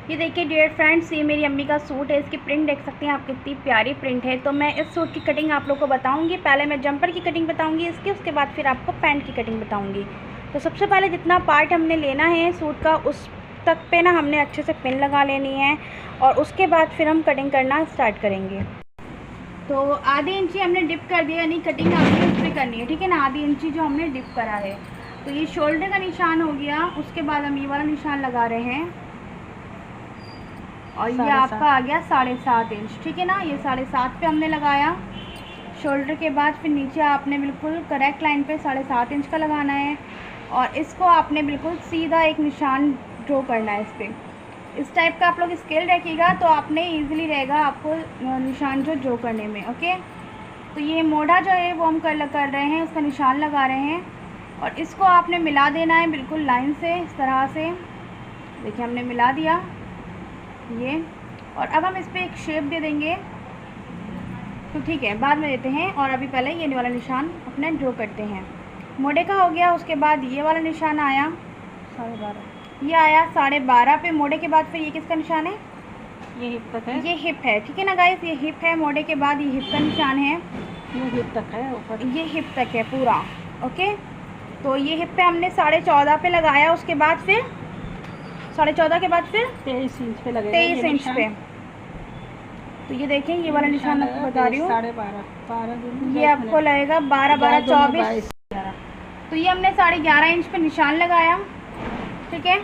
ये देखिए dear friends, ये मेरी अम्मी का सूट है। इसकी प्रिंट देख सकते हैं आप, कितनी प्यारी प्रिंट है। तो मैं इस सूट की कटिंग आप लोग को बताऊंगी। पहले मैं जंपर की कटिंग बताऊंगी इसकी, उसके बाद फिर आपको पैंट की कटिंग बताऊंगी। तो सबसे पहले जितना पार्ट हमने लेना है सूट का, उस तक पे ना हमने अच्छे से पिन लगा लेनी है और उसके बाद फिर हम कटिंग करना स्टार्ट करेंगे। तो आधी इंची हमने डिप कर दिया, यानी कटिंग आपको इस पर करनी है, ठीक है ना। आधी इंची जो हमने डिप करा है, तो ये शोल्डर का निशान हो गया। उसके बाद हम ये वाला निशान लगा रहे हैं और ये आपका आ गया 7.5 इंच, ठीक है ना। ये 7.5 पे हमने लगाया शोल्डर के बाद, फिर नीचे आपने बिल्कुल करेक्ट लाइन पे 7.5 इंच का लगाना है और इसको आपने बिल्कुल सीधा एक निशान ड्रॉ करना है इस पर। इस टाइप का आप लोग स्केल रखिएगा तो आपने इजीली रहेगा आपको निशान जो ड्रॉ करने में। ओके, तो ये मोढ़ा जो है वो हम कर रहे हैं, उसका निशान लगा रहे हैं और इसको आपने मिला देना है बिल्कुल लाइन से, इस तरह से। देखिए हमने मिला दिया ये, और अब हम इस पर एक शेप दे देंगे, तो ठीक है बाद में देते हैं। और अभी पहले ये वाला निशान अपने ड्रॉ करते हैं। मोढ़े का हो गया, उसके बाद ये वाला निशान आया 12.5, ये आया 12.5 पे। मोढ़े के बाद फिर ये किसका निशान है? ये हिप तक है, ये हिप है, ठीक है ना गाइस। ये हिप है, मोढ़े के बाद ये हिप का निशान है, ये हिप तक है ऊपर, ये हिप तक है पूरा। ओके, तो ये हिप पे हमने 14.5 पे लगाया। उसके बाद फिर 14.5 के बाद फिर 23 इंच पे लगेगा, 23 इंच पे। तो ये देखें ये वाला निशान आपको बता रही हूँ, 12.5 ये आपको लगेगा 12, 12, 24। तो ये हमने 11.5 इंच पे निशान लगाया, ठीक है।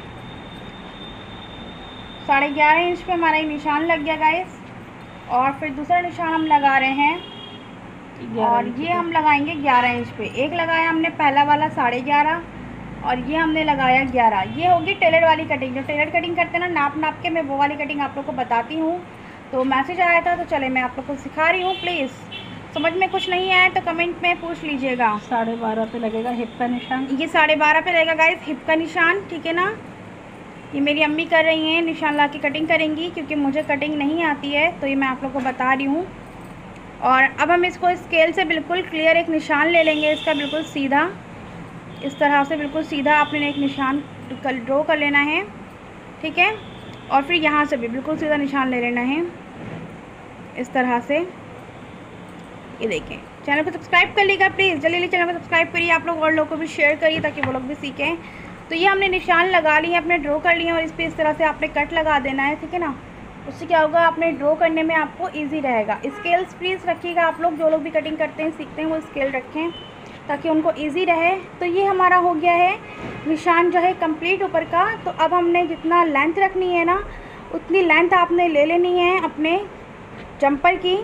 11.5 इंच पे हमारा ये निशान लग गया गाइस। और फिर दूसरा निशान हम लगा रहे हैं और ये हम लगाएंगे 11 इंच पे। एक लगाया हमने पहला वाला 11.5 और ये हमने लगाया 11। ये होगी टेलर वाली कटिंग। जो टेलर कटिंग करते हैं ना, नाप नाप के, मैं वो वाली कटिंग आप लोग को बताती हूँ। तो मैसेज आया था तो चले मैं आप लोग को सिखा रही हूँ। प्लीज़ समझ में कुछ नहीं आया तो कमेंट में पूछ लीजिएगा। 12.5 पे लगेगा हिप का निशान, ये 12.5 पे लगेगा गाइस हिप का निशान, ठीक है ना। ये मेरी अम्मी कर रही हैं, निशान ला के कटिंग करेंगी, क्योंकि मुझे कटिंग नहीं आती है तो ये मैं आप लोग को बता रही हूँ। और अब हम इसको स्केल से बिल्कुल क्लियर एक निशान ले लेंगे इसका, बिल्कुल सीधा, इस तरह से बिल्कुल सीधा आपने एक निशान ड्रॉ कर लेना है, ठीक है। और फिर यहाँ से भी बिल्कुल सीधा निशान ले लेना है इस तरह से। ये देखें, चैनल को सब्सक्राइब कर लीजिएगा प्लीज़, जल्दी जल्दी चैनल को सब्सक्राइब करिए। आप लोग और लोगों को भी शेयर करिए ताकि वो लोग भी सीखें। तो ये हमने निशान लगा लिए, अपने ड्रॉ कर लिए और इस पर इस तरह से आपने कट लगा देना है, ठीक है ना। उससे क्या होगा, आपने ड्रॉ करने में आपको ईजी रहेगा। स्केल्स प्लीज़ रखिएगा, आप लोग जो लोग भी कटिंग करते हैं सीखते हैं वो स्केल रखें ताकि उनको ईजी रहे। तो ये हमारा हो गया है निशान जो है कंप्लीट ऊपर का। तो अब हमने जितना लेंथ रखनी है ना, उतनी लेंथ आपने ले लेनी है अपने जंपर की,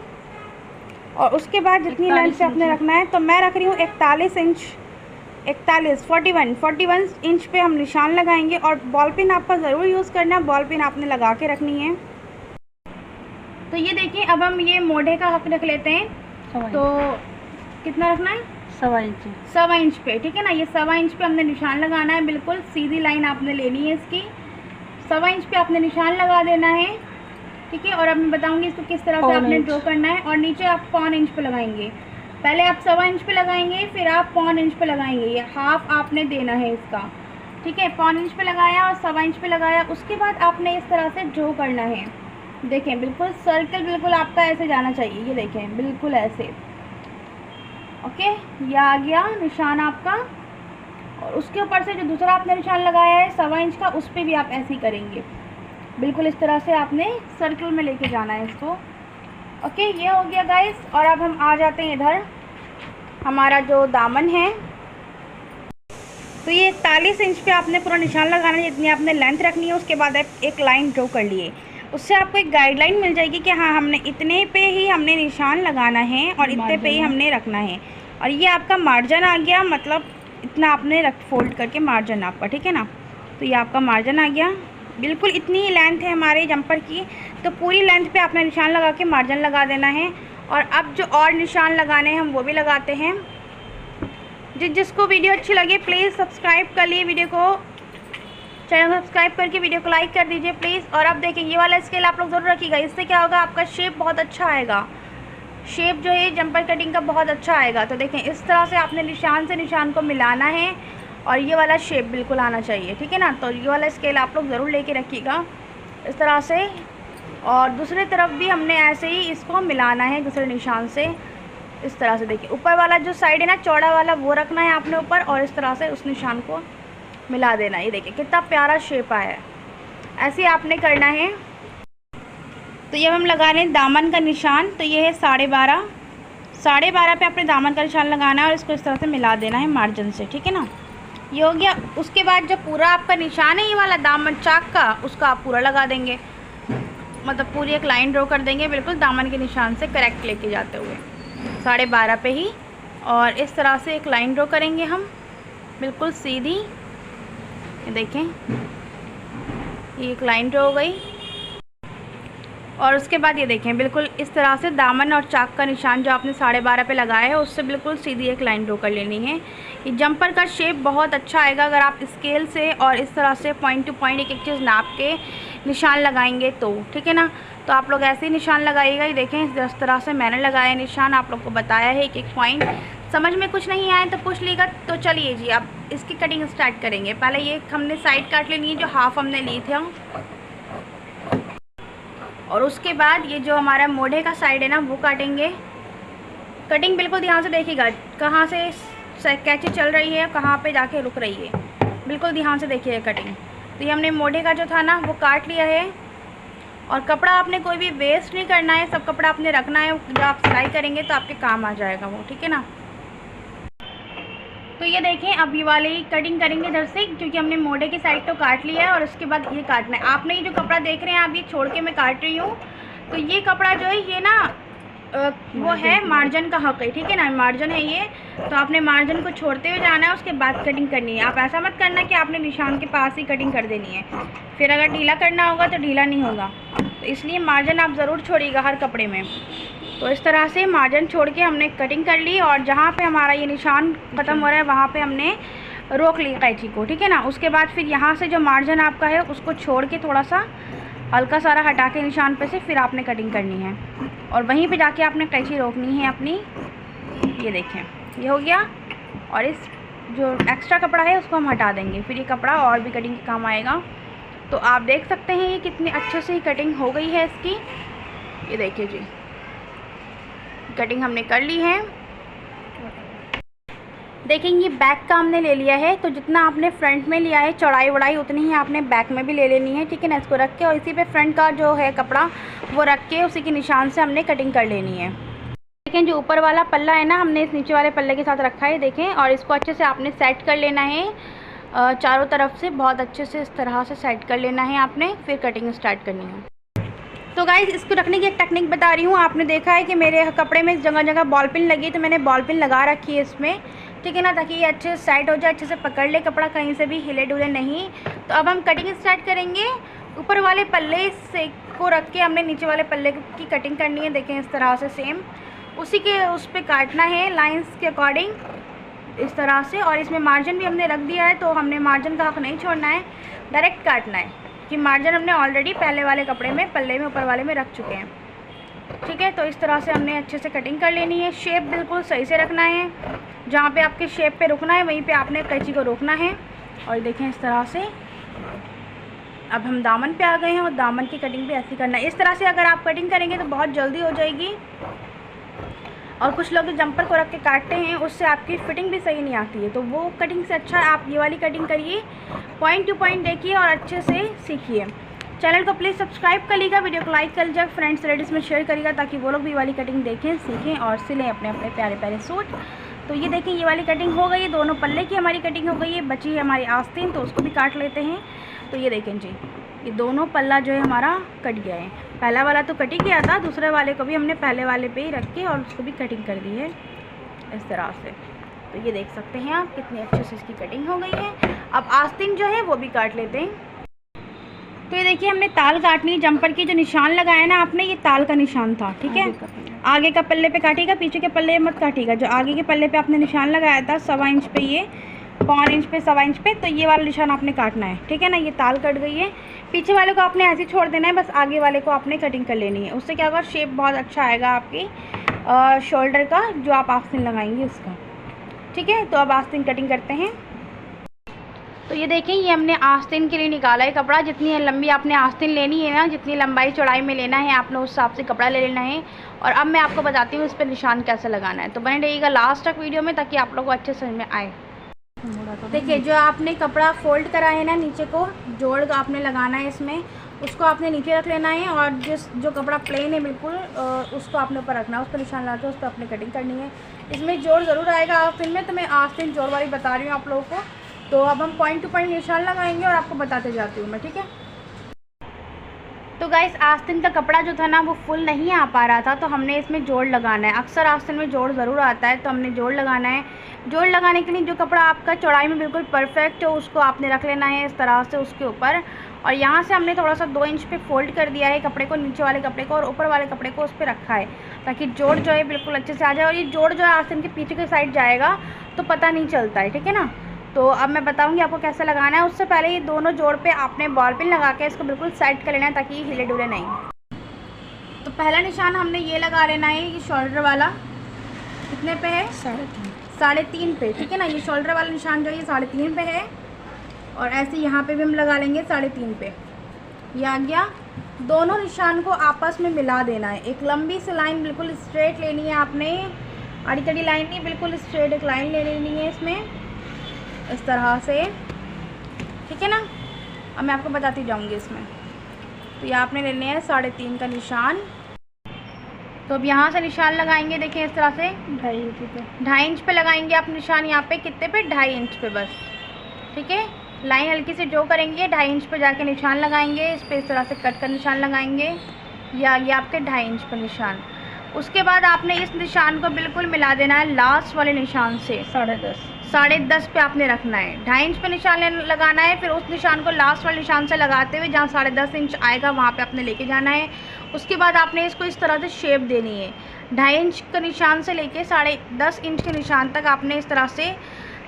और उसके बाद जितनी लेंथ पे आपने रखना है। तो मैं रख रही हूँ 41 इंच, 41 इंच पे हम निशान लगाएंगे। और बॉल पिन आपका ज़रूर यूज़ करना, बॉल पिन आपने लगा के रखनी है। तो ये देखिए अब हम ये मोढ़े का हक रख लेते हैं। तो कितना रखना है? 1.25 इंच, 1.25 इंच पे, ठीक है ना। ये 1.25 इंच पे हमने निशान लगाना है, बिल्कुल सीधी लाइन आपने लेनी है इसकी। 1.25 इंच पे आपने निशान लगा देना है, ठीक है। और अब मैं बताऊंगी इसको किस तरह से आपने ड्रॉ करना है। और नीचे आप 1.25 इंच पे लगाएंगे। पहले आप 1.25 इंच पे लगाएंगे, फिर आप 1.25 इंच पे लगाएंगे। ये हाफ आपने देना है इसका, ठीक है। 1.25 इंच पे लगाया और 1.25 इंच पे लगाया। उसके बाद आपने इस तरह से ड्रॉ करना है। देखें बिल्कुल सर्कल बिल्कुल आपका ऐसे जाना चाहिए, ये देखें बिल्कुल ऐसे। ओके, ये आ गया निशान आपका। और उसके ऊपर से जो दूसरा आपने निशान लगाया है 1.25 इंच का, उस पर भी आप ऐसे ही करेंगे, बिल्कुल इस तरह से आपने सर्कल में लेके जाना है इसको। ओके, ये हो गया गाइस। और अब हम आ जाते हैं इधर, हमारा जो दामन है। तो ये 41 इंच पे आपने पूरा निशान लगाना है, जितनी आपने लेंथ रखनी है। उसके बाद आप एक लाइन ड्रॉ कर लिए, उससे आपको एक गाइडलाइन मिल जाएगी कि हाँ हमने इतने पे ही हमने निशान लगाना है और इतने पे ही हमने रखना है। और ये आपका मार्जिन आ गया, मतलब इतना आपने फोल्ड करके मार्जिन आपका, ठीक है ना। तो ये आपका मार्जिन आ गया, बिल्कुल इतनी ही लेंथ है हमारे जंपर की। तो पूरी लेंथ पे आपने निशान लगा के मार्जिन लगा देना है। और अब जो और निशान लगाने हैं हम वो भी लगाते हैं। जिसको वीडियो अच्छी लगे प्लीज़ सब्सक्राइब कर लिए वीडियो को, चैनल को सब्सक्राइब करके वीडियो को लाइक कर दीजिए प्लीज़। और अब देखिए ये वाला स्केल आप लोग ज़रूर रखिएगा, इससे क्या होगा आपका शेप बहुत अच्छा आएगा। शेप जो है जंपर कटिंग का बहुत अच्छा आएगा। तो देखें इस तरह से आपने निशान से निशान को मिलाना है और ये वाला शेप बिल्कुल आना चाहिए, ठीक है ना। तो ये वाला स्केल आप लोग ज़रूर लेके रखिएगा। इस तरह से, और दूसरी तरफ भी हमने ऐसे ही इसको मिलाना है दूसरे निशान से। इस तरह से देखिए, ऊपर वाला जो साइड है ना चौड़ा वाला, वो रखना है आपने ऊपर, और इस तरह से उस निशान को मिला देना। ये देखिए कितना प्यारा शेप आया है। ऐसे ही आपने करना है। तो ये हम लगा रहे हैं दामन का निशान। तो ये है 12.5, 12.5 पे अपने दामन का निशान लगाना है और इसको इस तरह से मिला देना है मार्जिन से, ठीक है ना। ये हो गया। उसके बाद जो पूरा आपका निशान है ये वाला दामन चाक का, उसका आप पूरा लगा देंगे, मतलब पूरी एक लाइन ड्रॉ कर देंगे बिल्कुल दामन के निशान से करेक्ट लेके जाते हुए 12.5 पे ही। और इस तरह से एक लाइन ड्रॉ करेंगे हम बिल्कुल सीधी। ये देखें, ये एक लाइन ड्रॉ हो गई। और उसके बाद ये देखें बिल्कुल इस तरह से दामन और चाक का निशान जो आपने 12.5 पे लगाया है उससे बिल्कुल सीधी एक लाइन ड्रॉ कर लेनी है। ये जंपर का शेप बहुत अच्छा आएगा अगर आप स्केल से और इस तरह से पॉइंट टू पॉइंट एक एक चीज़ नाप के निशान लगाएंगे तो, ठीक है ना। तो आप लोग ऐसे ही निशान लगाइएगा। ये देखें जिस तरह से मैंने लगाया निशान, आप लोग को बताया है एक एक पॉइंट। समझ में कुछ नहीं आए तो पूछ लीजिएगा। तो चलिए जी अब इसकी कटिंग स्टार्ट करेंगे। पहले ये हमने साइड काट लेनी है जो हाफ हमने ली थी हम, और उसके बाद ये जो हमारा मोढ़े का साइड है ना वो काटेंगे। कटिंग बिल्कुल ध्यान से देखिएगा, कहाँ से कैंची चल रही है, कहाँ पे जाके रुक रही है, बिल्कुल ध्यान से देखिएगा कटिंग। तो ये हमने मोढ़े का जो था ना वो काट लिया है। और कपड़ा आपने कोई भी वेस्ट नहीं करना है, सब कपड़ा आपने रखना है। जब आप सिलाई करेंगे तो आपके काम आ जाएगा वो, ठीक है ना। तो ये देखें अब ये वाली कटिंग करेंगे इधर से, क्योंकि हमने मोढ़े की साइड तो काट लिया है और उसके बाद ये काटना है। आपने ये जो कपड़ा देख रहे हैं आप, ये छोड़ के मैं काट रही हूँ। तो ये कपड़ा जो है ये ना वो है मार्जिन का हक है, ठीक है ना, मार्जिन है ये। तो आपने मार्जिन को छोड़ते हुए जाना है, उसके बाद कटिंग करनी है। आप ऐसा मत करना कि आपने निशान के पास ही कटिंग कर देनी है, फिर अगर ढीला करना होगा तो ढीला नहीं होगा। तो इसलिए मार्जिन आप ज़रूर छोड़िएगा हर कपड़े में। तो इस तरह से मार्जिन छोड़ के हमने कटिंग कर ली, और जहाँ पे हमारा ये निशान ख़त्म हो रहा है वहाँ पे हमने रोक ली कैंची को, ठीक है ना। उसके बाद फिर यहाँ से जो मार्जिन आपका है उसको छोड़ के थोड़ा सा हल्का सारा हटा के निशान पे से फिर आपने कटिंग करनी है, और वहीं पे जाके आपने कैंची रोकनी है अपनी। ये देखें ये हो गया। और इस जो एक्स्ट्रा कपड़ा है उसको हम हटा देंगे, फिर ये कपड़ा और भी कटिंग के काम आएगा। तो आप देख सकते हैं ये कितनी अच्छे से कटिंग हो गई है इसकी। ये देखिए जी कटिंग हमने कर ली है। देखेंगे बैक का हमने ले लिया है, तो जितना आपने फ्रंट में लिया है चौड़ाई वड़ाई उतनी ही आपने बैक में भी ले लेनी है, ठीक है ना। इसको रख के और इसी पे फ्रंट का जो है कपड़ा वो रख के उसी के निशान से हमने कटिंग कर लेनी है। देखें जो ऊपर वाला पल्ला है ना हमने इस नीचे वाले पल्ले के साथ रखा है, देखें। और इसको अच्छे से आपने सेट कर लेना है चारों तरफ से, बहुत अच्छे से इस तरह से सेट कर लेना है आपने, फिर कटिंग स्टार्ट करनी है। तो गाइज़ इसको रखने की एक टेक्निक बता रही हूँ। आपने देखा है कि मेरे कपड़े में जगह जगह बॉल पिन लगी, तो मैंने बॉल पिन लगा रखी है इसमें, ठीक है ना, ताकि ये अच्छे से सेट हो जाए, अच्छे से पकड़ ले कपड़ा, कहीं से भी हिले डुले नहीं। तो अब हम कटिंग स्टार्ट करेंगे। ऊपर वाले पल्ले से को रख के हमने नीचे वाले पल्ले की कटिंग करनी है। देखें इस तरह से सेम उसी के उस पर काटना है लाइंस के अकॉर्डिंग इस तरह से। और इसमें मार्जिन भी हमने रख दिया है, तो हमने मार्जिन का हक नहीं छोड़ना है, डायरेक्ट काटना है कि मार्जिन हमने ऑलरेडी पहले वाले कपड़े में पल्ले में ऊपर वाले में रख चुके हैं, ठीक है। तो इस तरह से हमने अच्छे से कटिंग कर लेनी है। शेप बिल्कुल सही से रखना है, जहाँ पे आपके शेप पे रुकना है वहीं पे आपने कैंची को रोकना है। और देखें इस तरह से अब हम दामन पे आ गए हैं, और दामन की कटिंग भी ऐसी करना है। इस तरह से अगर आप कटिंग करेंगे तो बहुत जल्दी हो जाएगी। और कुछ लोग जंपर को रख के काटते हैं, उससे आपकी फिटिंग भी सही नहीं आती है, तो वो कटिंग से अच्छा आप ये वाली कटिंग करिए, पॉइंट टू पॉइंट देखिए और अच्छे से सीखिए। चैनल को प्लीज़ सब्सक्राइब कर लीजिएगा, वीडियो को लाइक कर लीजिएगा, फ्रेंड्स रिलेटिव्स में शेयर करिएगा, ताकि वो लोग भी ये वाली कटिंग देखें, सीखें और सिलें अपने अपने प्यारे प्यारे सूट। तो ये देखें ये वाली कटिंग हो गई है, दोनों पल्ले की हमारी कटिंग हो गई है। बची है हमारी आस्तीन, तो उसको भी काट लेते हैं। तो ये देखें जी ये दोनों पल्ला जो है हमारा कट गया है। पहला वाला तो कट ही गया था, दूसरे वाले को भी हमने पहले वाले पे ही रख के और उसको भी कटिंग कर दी है इस तरह से। तो ये देख सकते हैं आप कितनी अच्छे से इसकी कटिंग हो गई है। अब आस्तीन जो है वो भी काट लेते हैं। तो ये देखिए हमने ताल काटनी, जंपर की जो निशान लगाया ना आपने, ये ताल का निशान था, ठीक है। आगे का पल्ले पे काटिएगा, पीछे के पल्ले मत काटिएगा। जो आगे के पल्ले पे आपने निशान लगाया था 1.25 इंच पे, ये 1.25 इंच पे 1.25 इंच पे, तो ये वाला निशान आपने काटना है, ठीक है ना। ये ताल कट गई है, पीछे वाले को आपने ऐसे छोड़ देना है, बस आगे वाले को आपने कटिंग कर लेनी है। उससे क्या होगा, शेप बहुत अच्छा आएगा आपकी शोल्डर का, जो आप आस्तीन लगाएंगे उसका, ठीक है। तो अब आस्तीन कटिंग करते हैं। तो ये देखें, ये हमने आस्तीन के लिए निकाला है कपड़ा। जितनी लंबी आपने आस्तीन लेनी है ना, जितनी लंबाई चौड़ाई में लेना है आपने, उस हिसाब से कपड़ा ले लेना है। और अब मैं आपको बताती हूँ इस पर निशान कैसे लगाना है। तो बने रहिएगा लास्ट तक वीडियो में, ताकि आप लोगों को अच्छे समझ में आए। देखिए, जो आपने कपड़ा फोल्ड करा है ना, नीचे को जोड़ आपने लगाना है इसमें, उसको आपने नीचे रख लेना है। और जो कपड़ा प्लेन है बिल्कुल, उसको आपने ऊपर रखना है, उस पर निशान लगा के उस पर अपने कटिंग करनी है। इसमें जोड़ ज़रूर आएगा आस्तीन में, तो मैं आस्तीन जोड़ वाली बता रही हूँ आप लोगों को। तो अब हम पॉइंट टू पॉइंट निशान लगाएंगे और आपको बताते जाती हूँ मैं, ठीक है। तो गाइस, आस्तीन का कपड़ा जो था ना, वो फुल नहीं आ पा रहा था, तो हमने इसमें जोड़ लगाना है। अक्सर आस्तीन में जोड़ ज़रूर आता है, तो हमने जोड़ लगाना है। जोड़ लगाने के लिए जो कपड़ा आपका चौड़ाई में बिल्कुल परफेक्ट हो, उसको आपने रख लेना है इस तरह से उसके ऊपर। और यहाँ से हमने थोड़ा सा 2 इंच पे फोल्ड कर दिया है कपड़े को, नीचे वाले कपड़े को, और ऊपर वाले कपड़े को उस पर रखा है, ताकि जोड़ जो है बिल्कुल अच्छे से आ जाए। और ये जोड़ जो है आस्तीन के पीछे की साइड जाएगा, तो पता नहीं चलता है, ठीक है ना। तो अब मैं बताऊंगी आपको कैसे लगाना है। उससे पहले ये दोनों जोड़ पे आपने बॉल पिन लगा के इसको बिल्कुल सेट कर लेना है, ताकि ये हिले डुले नहीं। तो पहला निशान हमने ये लगा लेना है, ये शोल्डर वाला। कितने पे है? 3.5 पे, ठीक है ना। ये शोल्डर वाला निशान जो है ये 3.5 पे है। और ऐसे यहाँ पे भी हम लगा लेंगे 3.5 पे। ये आ गया। दोनों निशान को आपस में मिला देना है। एक लंबी सी लाइन बिल्कुल स्ट्रेट लेनी है आपने, आड़ी टेढ़ी लाइन नहीं, बिल्कुल स्ट्रेट एक लाइन ले लेनी है इसमें, इस तरह से, ठीक है ना। अब मैं आपको बताती जाऊंगी इसमें। तो ये आपने लेने हैं 3.5 का निशान। तो अब यहाँ से निशान लगाएंगे, देखिए इस तरह से 2.5 इंच पे, 2.5 इंच पे लगाएंगे आप निशान। यहाँ पे कितने पे? 2.5 इंच पे बस, ठीक है। लाइन हल्की से ड्रॉ करेंगे, 2.5 इंच पे जाके निशान लगाएंगे। इस पर इस तरह से कट कर निशान लगाएंगे। या ये आपके 2.5 इंच पर निशान। उसके बाद आपने इस निशान को बिल्कुल मिला देना है लास्ट वाले निशान से। 10.5 पे आपने रखना है। 2.5 इंच पे निशान लगाना है, फिर उस निशान को लास्ट वाले निशान से लगाते हुए जहाँ 10.5 इंच आएगा वहाँ पे आपने लेके जाना है। उसके बाद आपने इसको इस तरह से शेप देनी है। 2.5 इंच के निशान से लेके 10.5 इंच के निशान तक आपने इस तरह से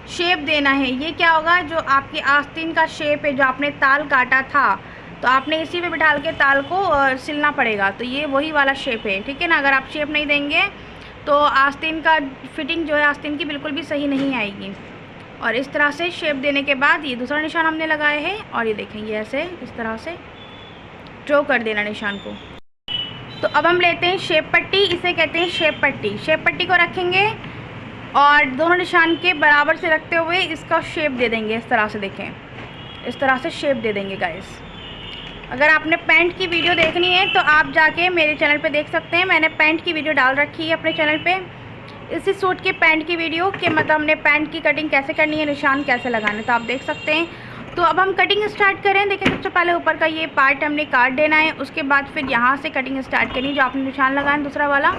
शेप देना है। ये क्या होगा, जो आपकी आस्तीन का शेप है, जो आपने ताल काटा था, तो आपने इसी पे बिठाल के ताल को सिलना पड़ेगा। तो ये वही वाला शेप है, ठीक है ना। अगर आप शेप नहीं देंगे तो आस्तीन का फिटिंग जो है आस्तीन की बिल्कुल भी सही नहीं आएगी। और इस तरह से शेप देने के बाद ये दूसरा निशान हमने लगाया है, और ये देखेंगे ऐसे इस तरह से ड्रॉ कर देना निशान को। तो अब हम लेते हैं शेप पट्टी, इसे कहते हैं शेप पट्टी। शेप पट्टी को रखेंगे और दोनों निशान के बराबर से रखते हुए इसका शेप दे देंगे इस तरह से। देखें, इस तरह से शेप दे देंगे गाइस। अगर आपने पैंट की वीडियो देखनी है तो आप जाके मेरे चैनल पे देख सकते हैं। मैंने पैंट की वीडियो डाल रखी है अपने चैनल पे, इसी सूट के पैंट की वीडियो कि मतलब हमने पैंट की कटिंग कैसे करनी है, निशान कैसे लगाने, तो आप देख सकते हैं। तो अब हम कटिंग स्टार्ट करें। देखिए, सबसे पहले ऊपर का ये पार्ट हमने काट देना है। उसके बाद फिर यहाँ से कटिंग स्टार्ट करनी है, जो आपने निशान लगाया दूसरा वाला,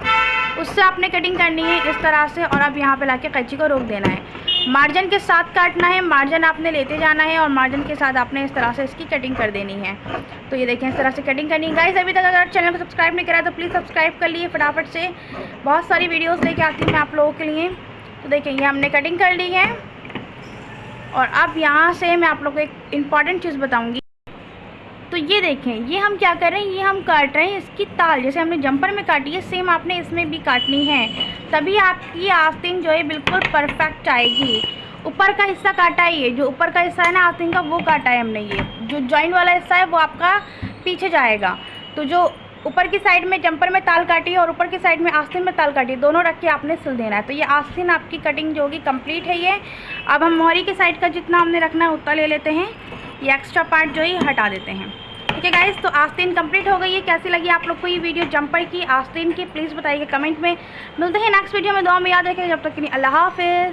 उससे आपने कटिंग करनी है इस तरह से। और अब यहाँ पे लाके कैंची को रोक देना है। मार्जिन के साथ काटना है, मार्जिन आपने लेते जाना है, और मार्जिन के साथ आपने इस तरह से इसकी कटिंग कर देनी है। तो ये देखें, इस तरह से कटिंग करनी है गाइस। अभी तक अगर चैनल को सब्सक्राइब नहीं करा तो प्लीज़ सब्सक्राइब कर लिए फटाफट से। बहुत सारी वीडियोस लेके आती हूँ मैं आप लोगों के लिए। तो देखें, ये हमने कटिंग कर ली है। और अब यहाँ से मैं आप लोगों को एक इम्पॉर्टेंट चीज़ बताऊँगी। तो ये देखें, ये हम क्या कर रहे हैं, ये हम काट रहे हैं इसकी ताल। जैसे हमने जंपर में काटी है, सेम आपने इसमें भी काटनी है, तभी आपकी आस्तीन जो है बिल्कुल परफेक्ट आएगी। ऊपर का हिस्सा काटा है, ये जो ऊपर का हिस्सा है ना आस्तीन का, वो काटा है हमने। ये जो जॉइंट वाला हिस्सा है वो आपका पीछे जाएगा। तो जो ऊपर की साइड में जंपर में ताल काटी है और ऊपर की साइड में आस्तीन में ताल काटी है, दोनों रख के आपने सिल देना है। तो ये आस्तीन आपकी कटिंग जो होगी कंप्लीट है ये। अब हम मोहरी की साइड का जितना हमने रखना है उतना ले लेते हैं, ये एक्स्ट्रा पार्ट जो है हटा देते हैं, ठीक है गाइस। तो आस्तीन कंप्लीट हो गई है। कैसी लगी आप लोग को ये वीडियो जंपर की, आस्तीन की, प्लीज़ बताइए कमेंट में। मिलते हैं नेक्स्ट वीडियो में। दुआ में याद रखिए। जब तक के लिए अल्लाह हाफिज़।